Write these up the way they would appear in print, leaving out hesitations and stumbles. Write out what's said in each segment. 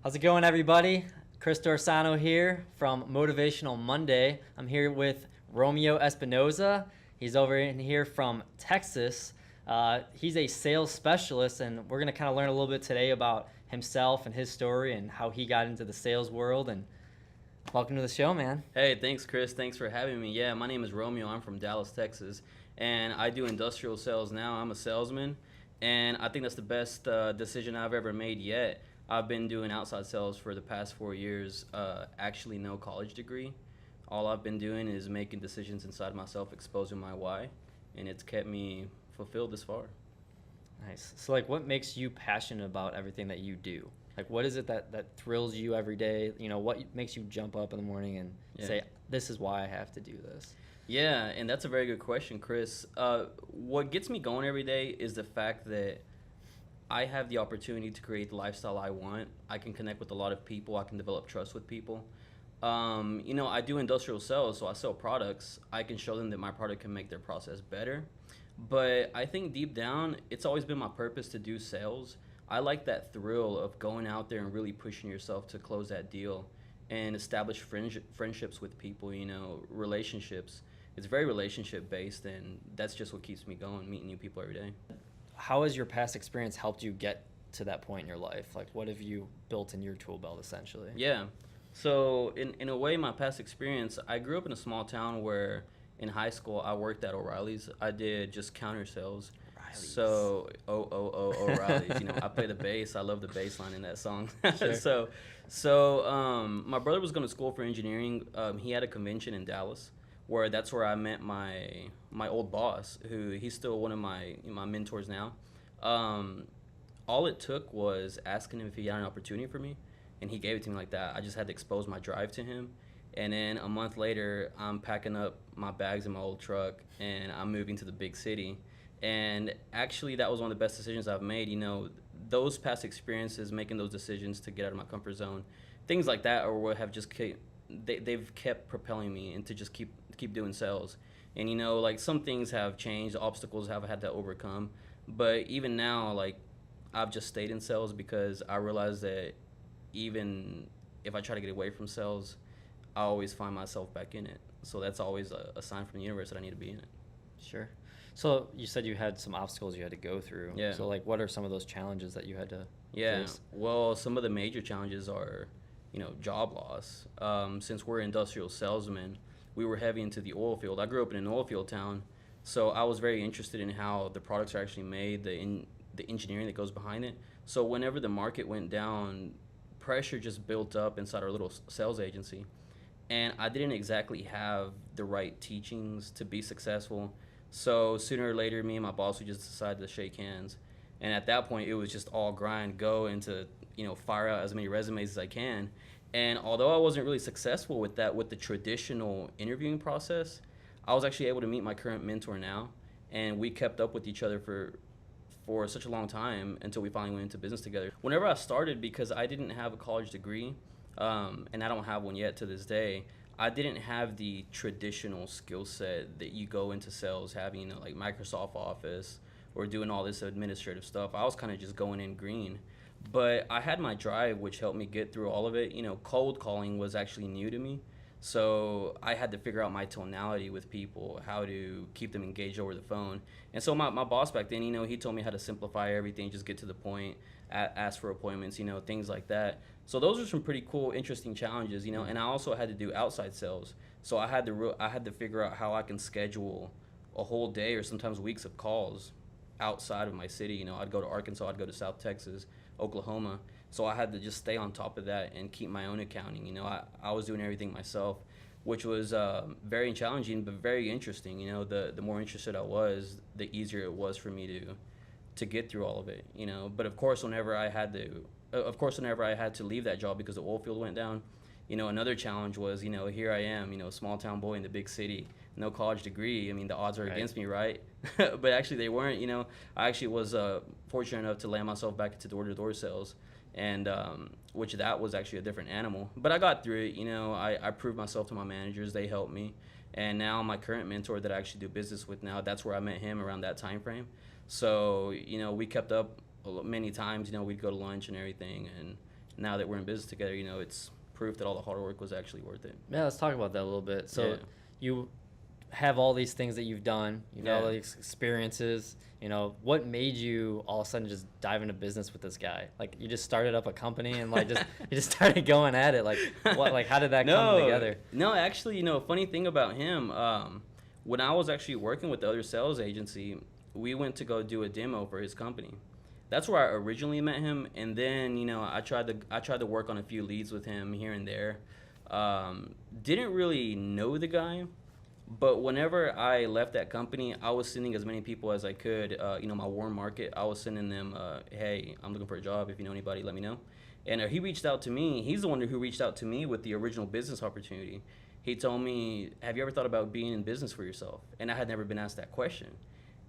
How's it going, everybody? Chris Dorsano here from Motivational Monday. I'm here with Romeo Espinoza. He's over in here from Texas. He's a sales specialist, and we're going to kind of learn a little bit today about himself and his story and how he got into the sales world. And welcome to the show, man. Hey, thanks, Chris. Thanks for having me. Yeah, my name is Romeo. I'm from Dallas, Texas, and I do industrial sales now. I'm a salesman, and I think that's the best decision I've ever made yet. I've been doing outside sales for the past 4 years, actually no college degree. All I've been doing is making decisions inside myself, exposing my why, and it's kept me fulfilled this far. Nice. So, what makes you passionate about everything that you do? What is it that thrills you every day? What makes you jump up in the morning and say, this is why I have to do this? Yeah, and that's a very good question, Chris. What gets me going every day is the fact that I have the opportunity to create the lifestyle I want. I can connect with a lot of people. I can develop trust with people. I do industrial sales, so I sell products. I can show them that my product can make their process better. But I think deep down, it's always been my purpose to do sales. I like that thrill of going out there and really pushing yourself to close that deal and establish friendships with people, relationships. It's very relationship based, and that's just what keeps me going, meeting new people every day. How has your past experience helped you get to that point in your life? What have you built in your tool belt, essentially? Yeah. So in a way, my past experience, I grew up in a small town where in high school I worked at O'Reilly's. I did just counter sales. O'Reilly's. So O'Reilly's. I play the bass. I love the bass line in that song. Sure. So my brother was going to school for engineering. He had a convention in Dallas, where that's where I met my old boss, who he's still one of my mentors now. All it took was asking him if he had an opportunity for me, and he gave it to me like that. I just had to expose my drive to him. And then a month later, I'm packing up my bags in my old truck, and I'm moving to the big city. And actually, that was one of the best decisions I've made. Those past experiences, making those decisions to get out of my comfort zone, things like that, or what have just they've kept propelling me and to just keep doing sales. And some things have changed, obstacles I've had to overcome, but even now, I've just stayed in sales because I realized that even if I try to get away from sales, I always find myself back in it. So that's always a sign from the universe that I need to be in it. Sure. So you said you had some obstacles you had to go through. Yeah. So what are some of those challenges that you had to face? Well, some of the major challenges are, job loss. Since we're industrial salesmen, we were heavy into the oil field. I grew up in an oil field town, so I was very interested in how the products are actually made, the engineering that goes behind it. So whenever the market went down, pressure just built up inside our little sales agency. And I didn't exactly have the right teachings to be successful. So sooner or later, me and my boss, we just decided to shake hands. And at that point, it was just all grind, go into, fire out as many resumes as I can. And although I wasn't really successful with that, with the traditional interviewing process, I was actually able to meet my current mentor now. And we kept up with each other for such a long time until we finally went into business together. Whenever I started, because I didn't have a college degree, and I don't have one yet to this day, I didn't have the traditional skill set that you go into sales having, like Microsoft Office or doing all this administrative stuff. I was kind of just going in green. But I had my drive, which helped me get through all of it. Cold calling was actually new to me. So I had to figure out my tonality with people, how to keep them engaged over the phone. And so my boss back then, he told me how to simplify everything, just get to the point, ask for appointments, things like that. So those are some pretty cool, interesting challenges, and I also had to do outside sales. So I had to figure out how I can schedule a whole day or sometimes weeks of calls outside of my city. I'd go to Arkansas, I'd go to South Texas, Oklahoma. So I had to just stay on top of that and keep my own accounting. I was doing everything myself, which was very challenging but very interesting. The more interested I was, the easier it was for me to get through all of it. But of course, whenever I had to leave that job because the oil field went down, another challenge was, here I am, small town boy in the big city, no college degree. The odds are against me, right? But actually they weren't. I actually was fortunate enough to land myself back into door-to-door sales, and which that was actually a different animal. But I got through it. I proved myself to my managers. They helped me. And now my current mentor that I actually do business with now, that's where I met him around that time frame. So, we kept up many times. We'd go to lunch and everything, and now that we're in business together, you know, it's proof that all the hard work was actually worth it. Yeah, let's talk about that a little bit. So Yeah. you have all these things that you've done, you know, Yeah. all these experiences, you know, what made you all of a sudden just dive into business with this guy? Like you just started up a company and like just you just started going at it. Like what, like how did that come together? No, actually, you know, funny thing about him, when I was actually working with the other sales agency, we went to go do a demo for his company. That's where I originally met him, and then, you know, I tried to work on a few leads with him here and there. Didn't really know the guy, but whenever I left that company, I was sending as many people as I could, you know, my warm market. I was sending them, hey, I'm looking for a job. If you know anybody, let me know. And he reached out to me. He's the one who reached out to me with the original business opportunity. He told me, have you ever thought about being in business for yourself? And I had never been asked that question.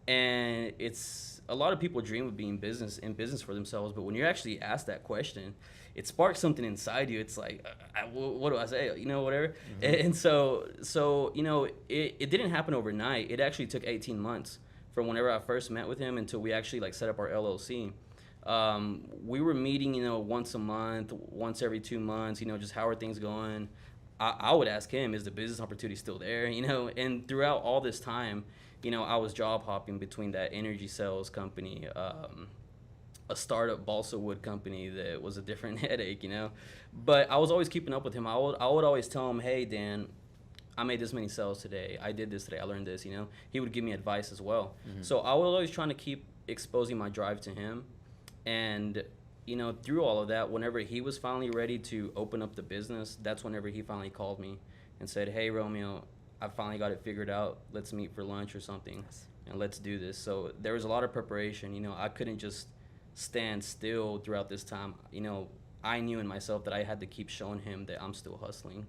And it's a lot of people dream of being in business for themselves, but when you're actually asked that question, it sparks something inside you. It's like, what do I say? You know, whatever. Mm-hmm. And so you know, it didn't happen overnight. It actually took 18 months from whenever I first met with him until we actually like set up our LLC. We were meeting, you know, once a month, once every 2 months, you know, just how are things going? I would ask him, is the business opportunity still there? You know, and throughout all this time, you know, I was job hopping between that energy sales company, a startup balsa wood company that was a different headache, you know. But I was always keeping up with him. I would always tell him, hey, Dan, I made this many sales today. I did this today. I learned this, you know. He would give me advice as well. Mm-hmm. So I was always trying to keep exposing my drive to him. And, you know, through all of that, whenever he was finally ready to open up the business, that's whenever he finally called me and said, hey, Romeo, I finally got it figured out. Let's meet for lunch or something, and let's do this. So there was a lot of preparation. You know, I couldn't just stand still throughout this time. You know, I knew in myself that I had to keep showing him that I'm still hustling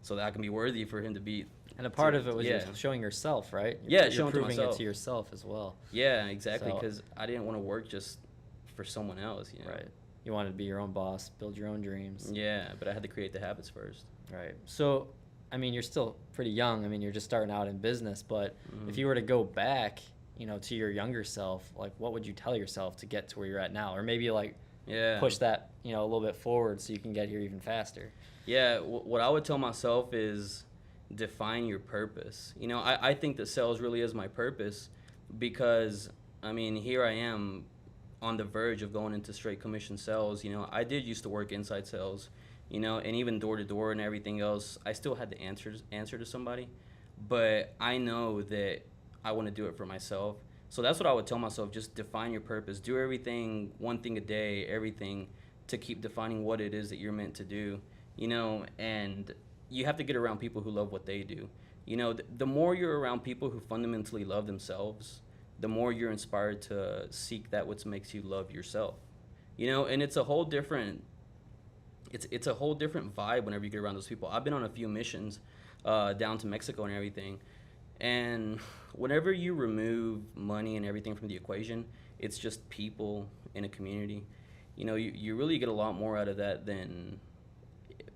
so that I can be worthy for him to be. And a part of it was just showing yourself, right? You're showing proving it to yourself as well. Yeah, exactly, because I didn't want to work just for someone else, you know? Right. You wanted to be your own boss, build your own dreams. Yeah, but I had to create the habits first. Right. So, I mean, you're still pretty young. I mean, you're just starting out in business, but if you were to go back, you know, to your younger self, like what would you tell yourself to get to where you're at now? Or maybe like push that, you know, a little bit forward so you can get here even faster. Yeah, what I would tell myself is define your purpose. You know, I think that sales really is my purpose because, I mean, here I am on the verge of going into straight commission sales. You know, I did used to work inside sales, you know, and even door to door and everything else. I still had to answer to somebody, but I know that I want to do it for myself. So that's what I would tell myself, just define your purpose. Do everything, one thing a day, everything to keep defining what it is that you're meant to do, you know, and you have to get around people who love what they do. You know, the more you're around people who fundamentally love themselves, the more you're inspired to seek that what makes you love yourself. You know, and it's a whole different vibe whenever you get around those people. I've been on a few missions down to Mexico and everything. And whenever you remove money and everything from the equation, it's just people in a community. You know, you really get a lot more out of that than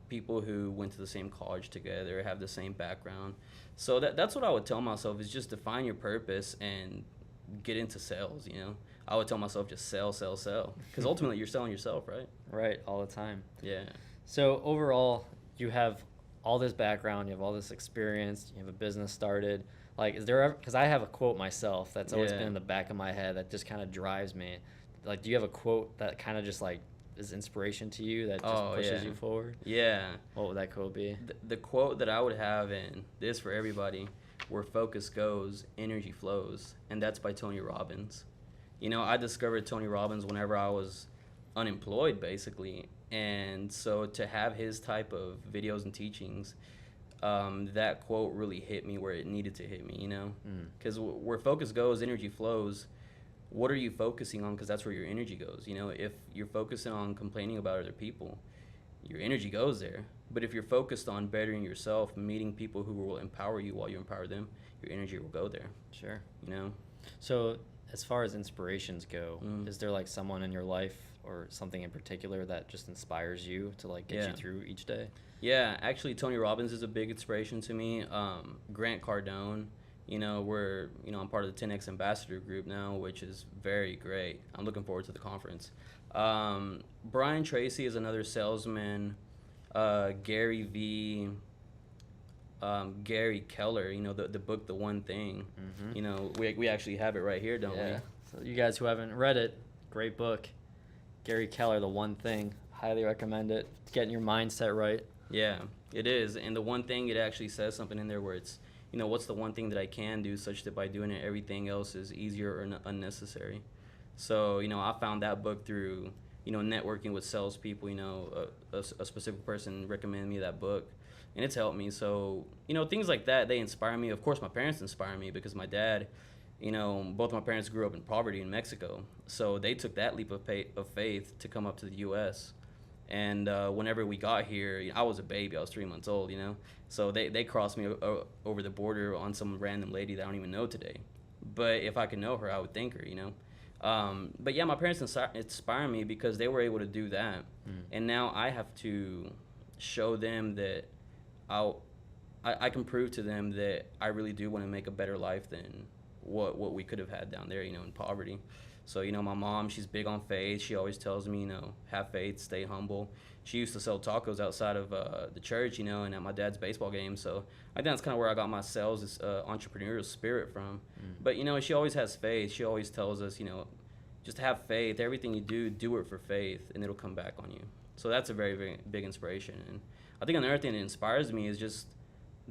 people who went to the same college together, have the same background. So that's what I would tell myself, is just define your purpose and get into sales, you know. I would tell myself just sell, because ultimately you're selling yourself, right? Right, all the time. Yeah. So overall, you have all this background, you have all this experience, you have a business started. Like, is there ever, because I have a quote myself that's always been in the back of my head that just kind of drives me. Like, do you have a quote that kind of just like is inspiration to you that just pushes you forward? Yeah. What would that quote be? The quote that I would have, and this for everybody, where focus goes, energy flows, and that's by Tony Robbins. You know, I discovered Tony Robbins whenever I was unemployed, basically, and so to have his type of videos and teachings, that quote really hit me where it needed to hit me, you know? Because where focus goes, energy flows. What are you focusing on? Because that's where your energy goes. You know, if you're focusing on complaining about other people, your energy goes there. But if you're focused on bettering yourself, meeting people who will empower you while you empower them, your energy will go there. Sure. You know? So as far as inspirations go, is there like someone in your life or something in particular that just inspires you to like get you through each day? Yeah, actually Tony Robbins is a big inspiration to me. Grant Cardone I'm part of the 10X ambassador group now, which is very great. I'm looking forward to the conference. Brian Tracy is another salesman. Gary V. Gary Keller, the book, The One Thing. We actually have it right here, don't we? So you guys who haven't read it, great book. Gary Keller, The One Thing. Highly recommend it. Getting your mindset right. Yeah, it is. And the one thing, it actually says something in there where it's, what's the one thing that I can do such that by doing it, everything else is easier or unnecessary. So, I found that book through, networking with salespeople. A specific person recommended me that book, and it's helped me. So, things like that, they inspire me. Of course, my parents inspire me because my dad, both my parents grew up in poverty in Mexico. So they took that leap of faith to come up to the U.S., and whenever we got here, I was a baby. I was 3 months old, So they crossed me over the border on some random lady that I don't even know today. But if I could know her, I would thank her, But yeah, my parents inspire me because they were able to do that. And now I have to show them that I can prove to them that I really do want to make a better life than what we could have had down there, in poverty. So, my mom, she's big on faith. She always tells me, have faith, stay humble. She used to sell tacos outside of the church, and at my dad's baseball game. So I think that's kind of where I got my sales entrepreneurial spirit from. But, she always has faith. She always tells us, just have faith. Everything you do it for faith, and it'll come back on you. So that's a very, very big inspiration. And I think another thing that inspires me is just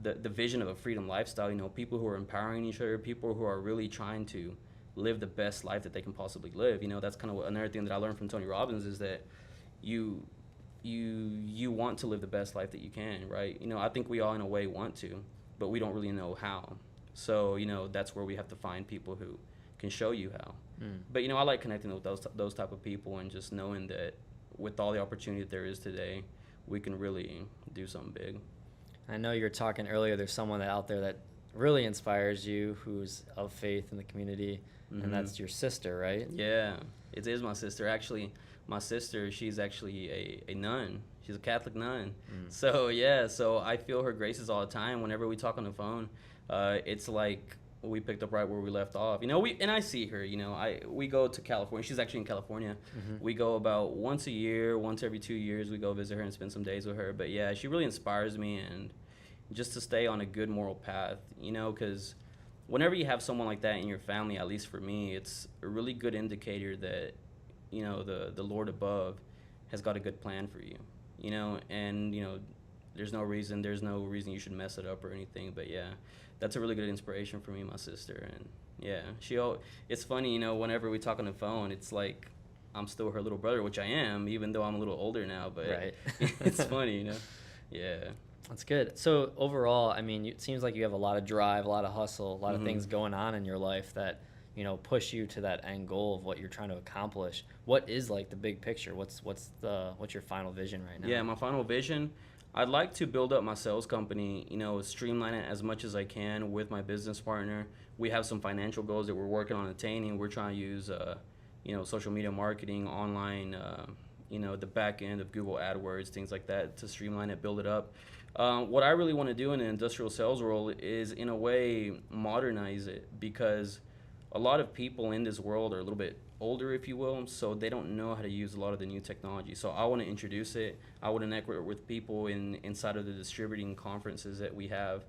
the vision of a freedom lifestyle. People who are empowering each other, people who are really trying to live the best life that they can possibly live. That's kind of another thing that I learned from Tony Robbins is that you want to live the best life that you can, right? I think we all in a way want to, but we don't really know how. So, that's where we have to find people who can show you how. But, I like connecting with those type of people and just knowing that with all the opportunity that there is today, we can really do something big. I know you were talking earlier, there's someone out there that really inspires you who's of faith in the community, and that's your sister, right? Yeah, it is my sister. Actually, my sister, she's actually a nun. She's a Catholic nun. So, yeah, so I feel her graces all the time. Whenever we talk on the phone, it's like we picked up right where we left off. And I see her, we go to California. She's actually in California. We go about once a year, once every 2 years, we go visit her and spend some days with her. But, yeah, she really inspires me, and just to stay on a good moral path, because whenever you have someone like that in your family, at least for me, it's a really good indicator that, the Lord above has got a good plan for you, and, there's no reason you should mess it up or anything. But yeah, that's a really good inspiration for me, my sister. And yeah, it's funny, whenever we talk on the phone, it's like I'm still her little brother, which I am, even though I'm a little older now, but right. It's funny, Yeah. That's good. So overall, I mean, it seems like you have a lot of drive, a lot of hustle, a lot of things going on in your life that, push you to that end goal of what you're trying to accomplish. What is like the big picture? What's your final vision right now? Yeah, my final vision, I'd like to build up my sales company, streamline it as much as I can with my business partner. We have some financial goals that we're working on attaining. We're trying to use, social media marketing, online, the back end of Google AdWords, things like that, to streamline it, build it up. What I really want to do in an industrial sales role is, in a way, modernize it, because a lot of people in this world are a little bit older, if you will, so they don't know how to use a lot of the new technology. So I want to introduce it. I want to network with people inside of the distributing conferences that we have.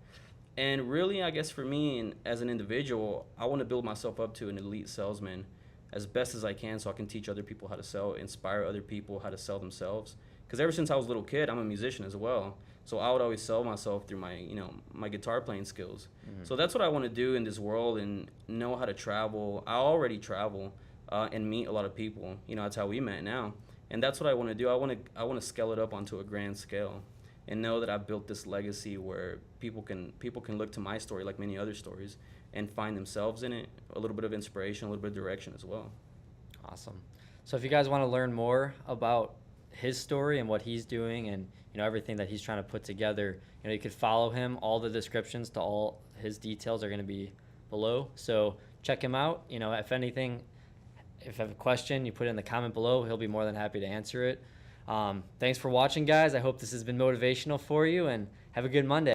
And really, I guess for me, and as an individual, I want to build myself up to an elite salesman as best as I can, so I can teach other people how to sell, inspire other people how to sell themselves. Because ever since I was a little kid, I'm a musician as well. So I would always sell myself through my guitar playing skills. So that's what I want to do in this world, and know how to travel. I already travel and meet a lot of people. That's how we met now. And that's what I want to do. I want to scale it up onto a grand scale, and know that I've built this legacy where people can look to my story, like many other stories, and find themselves in it, a little bit of inspiration, a little bit of direction as well. Awesome. So if you guys want to learn more about his story and what he's doing, and everything that he's trying to put together, you could follow him. All the descriptions to all his details are going to be below, so check him out. If anything, if you have a question, you put it in the comment below. He'll be more than happy to answer it. Thanks for watching, guys. I hope this has been motivational for you, and have a good Monday.